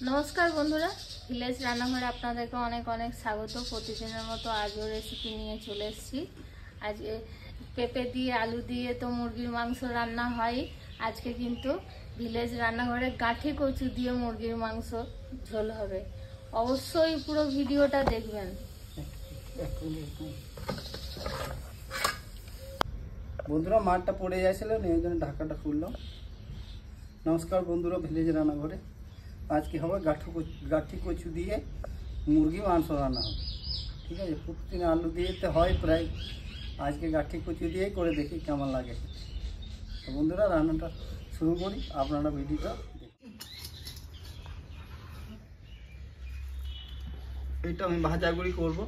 नमस्कार बंधुरा ভিলেজ রান্নাঘরে আপনাদেরকে অনেক অনেক স্বাগত। প্রতিদিনের মতো আজও রেসিপি নিয়ে চলে এসেছি। আজকে পেঁপে দিয়ে আলু দিয়ে তো মুরগির মাংস রান্না হয়, আজকে কিন্তু ভিলেজ রান্নাঘরে গাঠি কচু দিয়ে মুরগির মাংস ঝোল হবে। অবশ্যই পুরো ভিডিওটা দেখবেন। বন্ধুরা মাঠটা পড়ে যাচ্ছিল, এই জন্য ঢাকাটা খুললাম। নমস্কার বন্ধুরা, ভিলেজ রান্নাঘরে আজকে হবে গাঠি কচু দিয়ে মুরগি মাংস রান্না হবে। ঠিক আছে, প্রতিদিন আলু দিয়ে তো হয় প্রায়, আজকে গাঠি কচু দিয়েই করে দেখি কেমন লাগে। তো বন্ধুরা রান্নাটা শুরু করি, আপনারা ভিডিওটা দেখুন। এইটা আমি ভাজাগুড়ি করব।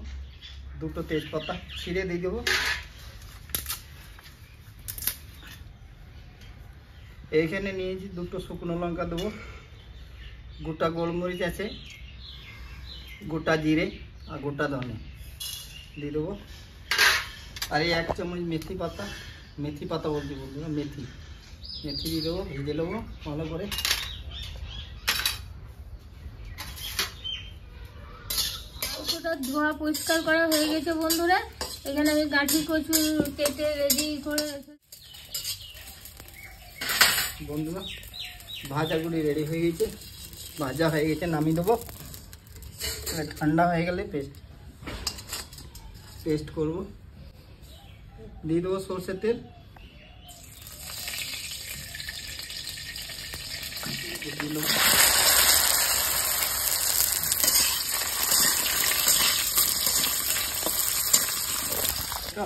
দুটো তেজপাতা ছিঁড়ে দিয়ে দেবো। এইখানে নিয়েছি দুটো শুকনো লঙ্কা দেবো, গোটা গোলমরিচ আছে, গোটা জিরে আর গোটা ধনে দিয়ে দেবো। আর এই 1 চামচ মেথি পাতা বলছি বন্ধুরা, মেথি দিয়ে দেবো। ভেজে নেবো ভালো করে। ধোয়া পরিষ্কার করা হয়ে গেছে বন্ধুরা। এখানে আমি গাঠি কচু কেটে রেডি করে বন্ধুরা ভাজাগুলি রেডি হয়ে গেছে, ভাজা হয়ে গেছে, নামিয়ে দেবো। ঠান্ডা হয়ে গেলে পেস্ট করব। দিয়ে দেবো সরষের তেল,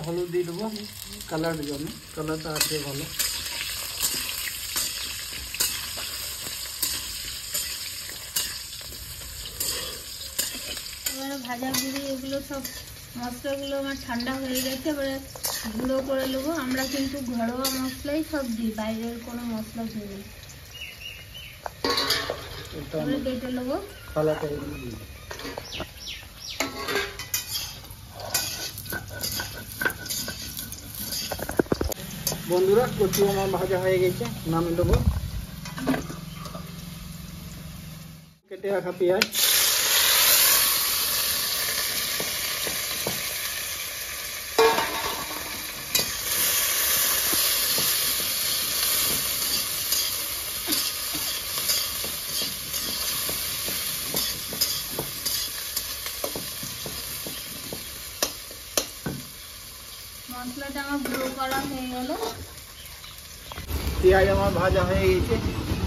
হলুদ দিয়ে দেবো কালারের জন্য, কালারটা আছে ভালো। ভাজা গুঁড়ি এগুলো সব মশলাগুলো আমার ঠান্ডা হয়ে গেছে, এবারে গুঁড়ো করে নেবো। আমরা কিন্তু ঘরোয়া মশলাই সব দিই, বাইরের কোনো মশলা দিই। কেটে নেবো। বন্ধুরা কচু আমার ভাজা হয়ে গেছে, নামিয়ে দেবো। কেটে রাখা পেঁয়াজ, মশলাটা আমার গুঁড়ো করা হয়ে গেল। পেঁয়াজ আমার ভাজা হয়ে গেছে,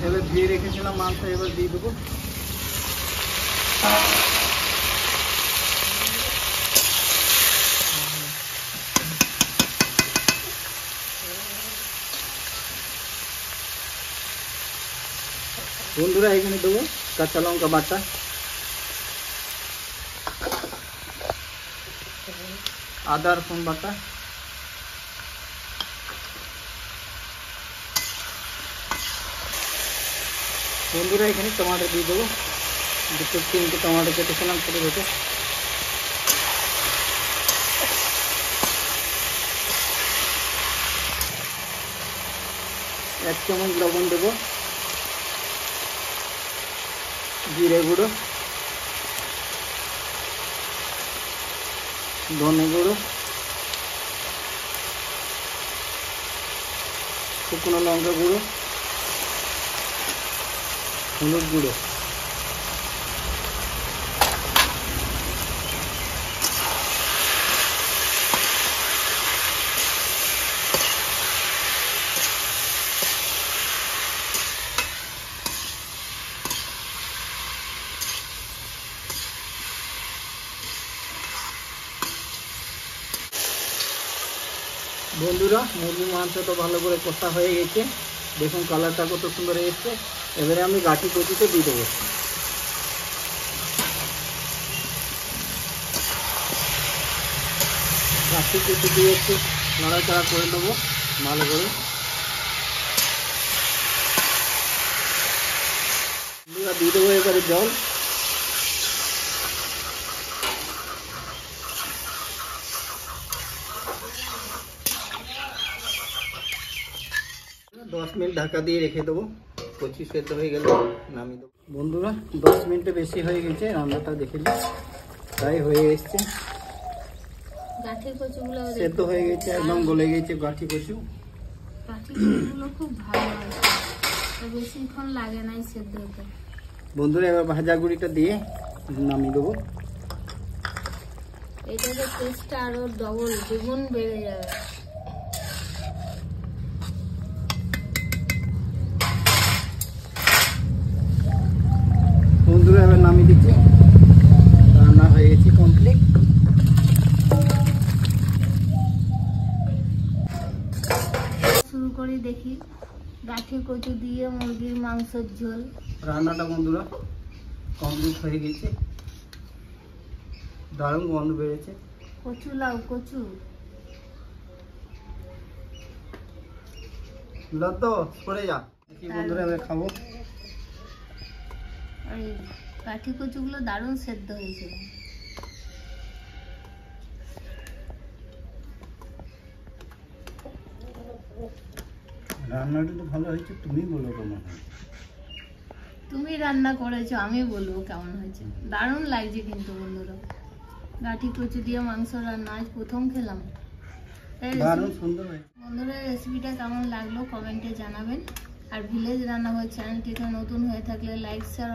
এবার ধুয়ে রেখেছিলাম মাংস, এবার দিয়ে দেবো। বন্ধুরা এখানে দেবো কাঁচা লঙ্কা বাটা, আদা রসুন বাটা, বন্ধুরা এখানে টমাটো দিয়ে দেবো। 2-3টে টমাটো কেটেছিলাম ছোটো ছোটো। এক চামচ লবণ দেবো, জিরে গুঁড়ো, ধনে গুঁড়ো, শুকনো লঙ্কা গুঁড়ো, হলুদ গুঁড়ো। বন্ধুরা মুরগির মাংস তো ভালো করে কষা হয়ে গেছে, দেখুন কালারটা কত সুন্দর এসছে। এবারে আমি গাঠি কচুতে দিয়ে দেবো। গাঠি কচু দিয়ে একটু নাড়াচাড়া করে দেবো ভালো করে। দিয়ে দেবো এবারে জল। दस मिनट ढाका दिए रेखे देव। কচি সেদ্ধ হয়ে গেলে নামিয়ে দেবো। বন্ধুরা 10 মিনিটে বেশি হয়ে গেছে, রান্নাটা দেখে নিই। তাই হয়ে এসছে, গাঠির কচুগুলো সেদ্ধ হয়ে গেছে, একদম গলে গেছে গাঠি কচু। গাঠির কচুগুলো খুব ভালো আছে, তো বেশিক্ষণ লাগে নাই সেদ্ধ হতে। বন্ধুরা এবার ভাজা গুঁড়িটা দিয়ে নামিয়ে দেবো। এটাতে টেস্টটা আরো ডবল দ্বিগুণ বেড়ে যাবে। বন্ধুরা এবার নামিয়ে দিচ্ছি, রান্না হয়ে গেছে কমপ্লিট। শুরু করি, দেখি গাঠি কচু দিয়ে মুরগির মাংসের ঝোল। রান্নাটা বন্ধুরা কমপ্লিট হয়ে গেছে, দারুণ গন্ধ বেড়েছে। কচু লাউ কচু লদ্দ সরে যা। দেখি বন্ধুরা এবার খাবো। আর এই গাঠি কচুগুলো দারুণ সেদ্ধ হয়েছে। রান্নাটা তো ভালো হয়েছে, তুমি বলো কেমন হয়। তুমি রান্না করেছো, আমি বলবো কেমন হয়েছে। দারুণ লাগছে কিন্তু বন্ধুরা, গাঠি কচু দিয়ে মাংস রান্না আজ প্রথম খেলাম। দারুণ সুন্দর হয়েছে। বন্ধুরা রেসিপিটা কেমন লাগলো কমেন্টে জানাবেন। আর ভিলেজ রান্নাঘর চ্যানেলটিতে নতুন হয়ে থাকলে লাইক শেয়ার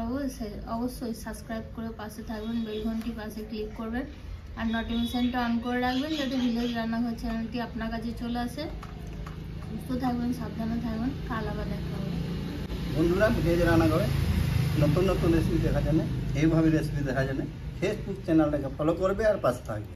অবশ্যই সাবস্ক্রাইব করে পাশে থাকবেন, বেল ঘন্টি পাশে ক্লিক করবেন আর নোটিফিকেশনটা অন করে রাখবেন যাতে ভিলেজ রান্নাঘর চ্যানেলটি আপনার কাছে চলে আসে। সুস্থ থাকবেন, সাবধানে থাকবেন, কাল আবার দেখা হবে। বন্ধুরা ভিলেজ রান্নাঘরে নতুন নতুন রেসিপি দেখার জন্য, এইভাবে রেসিপি দেখার জন্য ফেসবুক চ্যানেলটাকে ফলো করবে আর পাশে থাকবে।